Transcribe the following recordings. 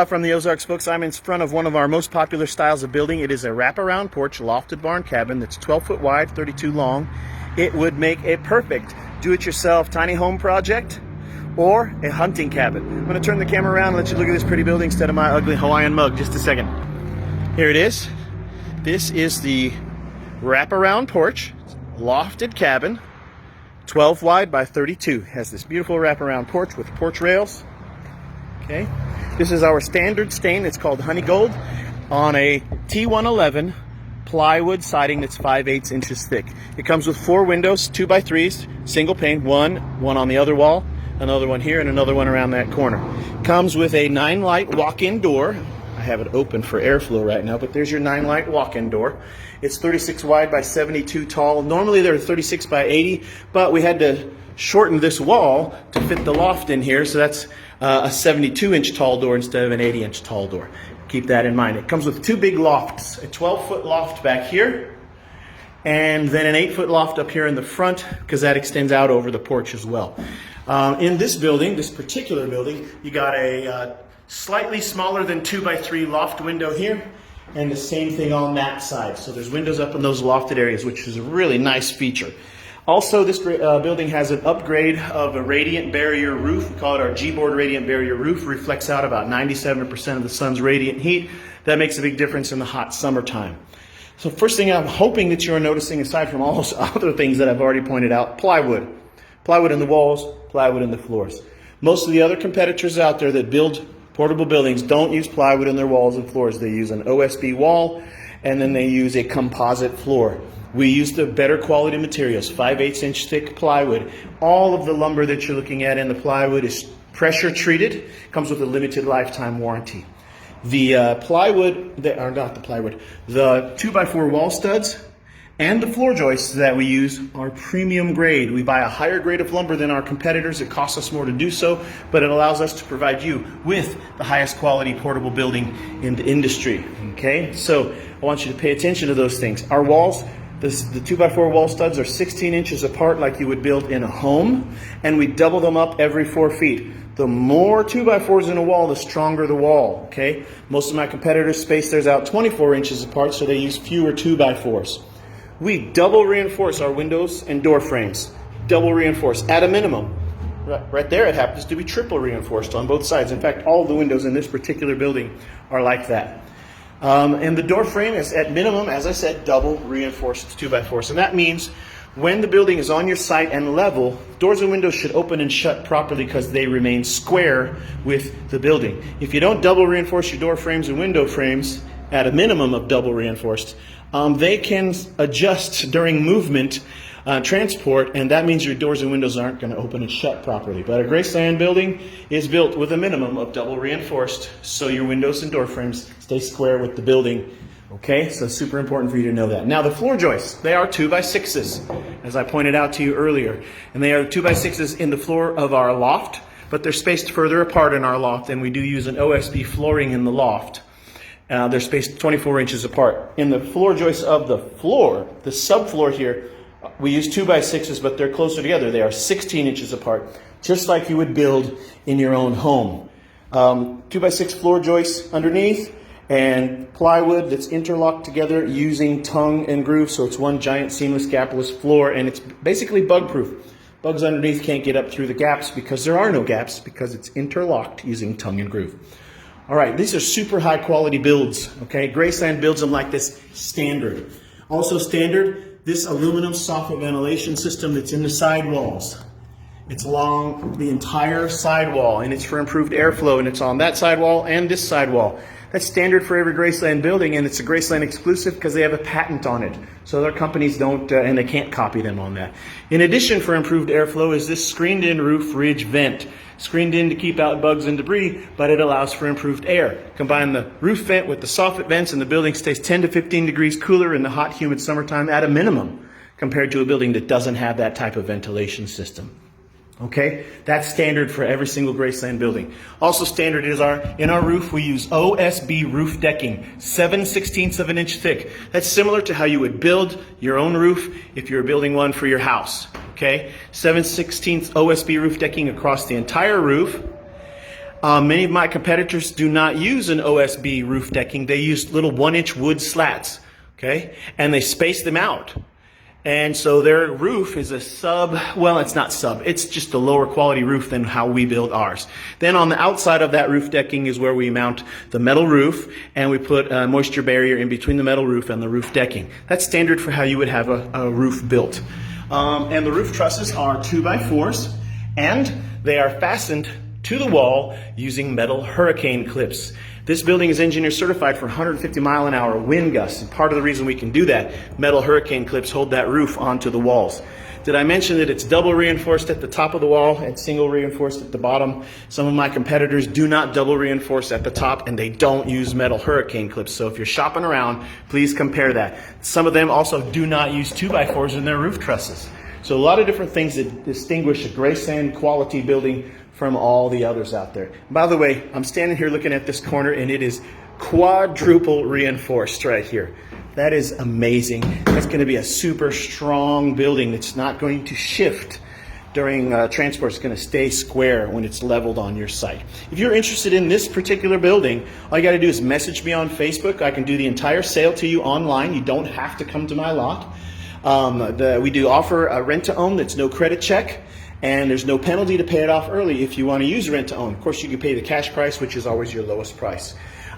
From the Ozarks, folks, I'm in front of one of our most popular styles of building. It is a wraparound porch lofted barn cabin that's 12 foot wide, 32 long. It would make a perfect do-it-yourself tiny home project or a hunting cabin. I'm going to turn the camera around and let you look at this pretty building instead of my ugly Hawaiian mug. Just a second. Here it is. This is the wraparound porch lofted cabin, 12 wide by 32. It has this beautiful wraparound porch with porch rails. Okay. This is our standard stain. It's called honey gold on a T111 plywood siding that's 5/8 inches thick. It comes with 4 windows, 2x3s, single pane, one on the other wall, another one here, and another one around that corner. Comes with a 9-light walk-in door. I have it open for airflow right now, but there's your 9-light walk-in door. It's 36 wide by 72 tall. Normally they're 36 by 80, but we had to shorten this wall to fit the loft in here, so that's a 72-inch tall door instead of an 80-inch tall door. Keep that in mind. It comes with 2 big lofts, a 12-foot loft back here, and then an 8-foot loft up here in the front, because that extends out over the porch as well. In this building, this particular building, you got a slightly smaller than 2x3 loft window here, and the same thing on that side. So there's windows up in those lofted areas, which is a really nice feature. Also, this building has an upgrade of a radiant barrier roof. We call it our G-board radiant barrier roof. Reflects out about 97% of the sun's radiant heat. That makes a big difference in the hot summertime. So first thing I'm hoping that you're noticing, aside from all those other things that I've already pointed out, plywood. Plywood in the walls, plywood in the floors. Most of the other competitors out there that build portable buildings don't use plywood in their walls and floors. They use an OSB wall, and then they use a composite floor. We use the better quality materials, 5/8 inch thick plywood. All of the lumber that you're looking at in the plywood is pressure treated, comes with a limited lifetime warranty. The the 2x4 wall studs and the floor joists that we use are premium grade. We buy a higher grade of lumber than our competitors. It costs us more to do so, but it allows us to provide you with the highest quality portable building in the industry. Okay, so I want you to pay attention to those things. Our walls, the 2x4 wall studs are 16 inches apart like you would build in a home, and we double them up every 4 feet. The more 2x4s in a wall, the stronger the wall, okay? Most of my competitors space theirs out 24 inches apart, so they use fewer 2x4s. We double reinforce our windows and door frames. Double reinforce at a minimum. Right there, it happens to be triple reinforced on both sides. In fact, all the windows in this particular building are like that. And the door frame is at minimum, as I said, double reinforced 2x4s. And that means when the building is on your site and level, doors and windows should open and shut properly because they remain square with the building. If you don't double reinforce your door frames and window frames at a minimum of double reinforced, they can adjust during movement, transport, and that means your doors and windows aren't going to open and shut properly. But a Graceland building is built with a minimum of double reinforced, so your windows and door frames stay square with the building. Okay, so super important for you to know that. Now the floor joists, they are 2x6s, as I pointed out to you earlier. And they are 2x6s in the floor of our loft, but they're spaced further apart in our loft, and we do use an OSB flooring in the loft. They're spaced 24 inches apart. In the floor joists of the floor, the subfloor here, we use 2x6s, but they're closer together. They are 16 inches apart, just like you would build in your own home. 2x6 floor joists underneath, and plywood that's interlocked together using tongue and groove, so it's one giant seamless gapless floor, and it's basically bug-proof. Bugs underneath can't get up through the gaps because there are no gaps, because it's interlocked using tongue and groove. All right, these are super high quality builds, okay? Graceland builds them like this standard. Also standard, this aluminum soffit ventilation system that's in the side walls. It's along the entire side wall, and it's for improved airflow, and it's on that side wall and this side wall. That's standard for every Graceland building, and it's a Graceland exclusive because they have a patent on it. So other companies don't, and they can't copy them on that. In addition, for improved airflow is this screened-in roof ridge vent. Screened in to keep out bugs and debris, but it allows for improved air. Combine the roof vent with the soffit vents, and the building stays 10 to 15 degrees cooler in the hot, humid summertime at a minimum, compared to a building that doesn't have that type of ventilation system. Okay, that's standard for every single Graceland building. Also standard is in our roof, we use Osb Roof Decking, 7/16 of an inch thick. That's similar to how you would build your own roof if you're building one for your house. Okay, 7/16 OSB roof decking across the entire roof. Many of my competitors do not use an OSB roof decking. They use little 1-inch wood slats, okay? And they space them out. And so their roof is it's not sub, it's just a lower quality roof than how we build ours. Then on the outside of that roof decking is where we mount the metal roof, and we put a moisture barrier in between the metal roof and the roof decking. That's standard for how you would have a roof built. And the roof trusses are 2x4s, and they are fastened to the wall using metal hurricane clips. This building is engineer certified for 150-mile-an-hour wind gusts, and part of the reason we can do that, metal hurricane clips hold that roof onto the walls. Did I mention that it's double reinforced at the top of the wall and single reinforced at the bottom? Some of my competitors do not double reinforce at the top, and they don't use metal hurricane clips. So if you're shopping around, please compare that. Some of them also do not use 2x4s in their roof trusses. So a lot of different things that distinguish a Graceland quality building from all the others out there. By the way, I'm standing here looking at this corner, and it is quadruple reinforced right here. That is amazing. That's going to be a super strong building that's not going to shift during transport. It's going to stay square when it's leveled on your site. If you're interested in this particular building, all you got to do is message me on Facebook. I can do the entire sale to you online. You don't have to come to my lot. We do offer a rent-to-own that's no credit check, and there's no penalty to pay it off early if you want to use rent-to-own. Of course, you can pay the cash price, which is always your lowest price.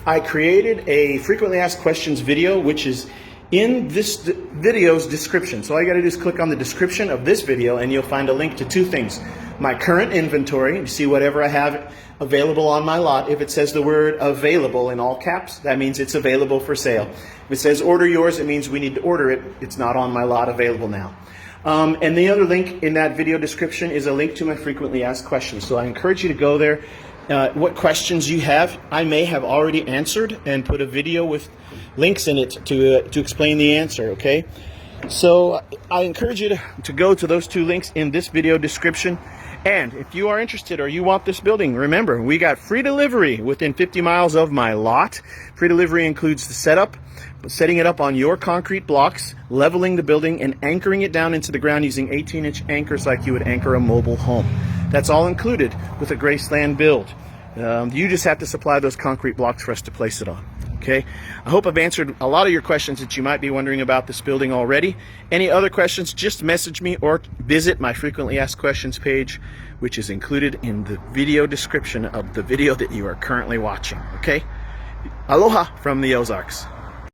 I created a frequently asked questions video, which is in this video's description. So all you got to do is click on the description of this video, and you'll find a link to two things. My current inventory, to see whatever I have available on my lot. If it says the word available in all caps, that means it's available for sale. If it says order yours, it means we need to order it. It's not on my lot, available now. And the other link in that video description is a link to my frequently asked questions. So I encourage you to go there. What questions you have, I may have already answered and put a video with links in it to explain the answer, okay? So I encourage you to go to those two links in this video description. And if you are interested or you want this building, remember, we got free delivery within 50 miles of my lot. Free delivery includes the setup, setting it up on your concrete blocks, leveling the building, and anchoring it down into the ground using 18-inch anchors like you would anchor a mobile home. That's all included with a Graceland build. You just have to supply those concrete blocks for us to place it on. Okay, I hope I've answered a lot of your questions that you might be wondering about this building already. Any other questions, just message me or visit my frequently asked questions page, which is included in the video description of the video that you are currently watching. Okay, aloha from the Ozarks.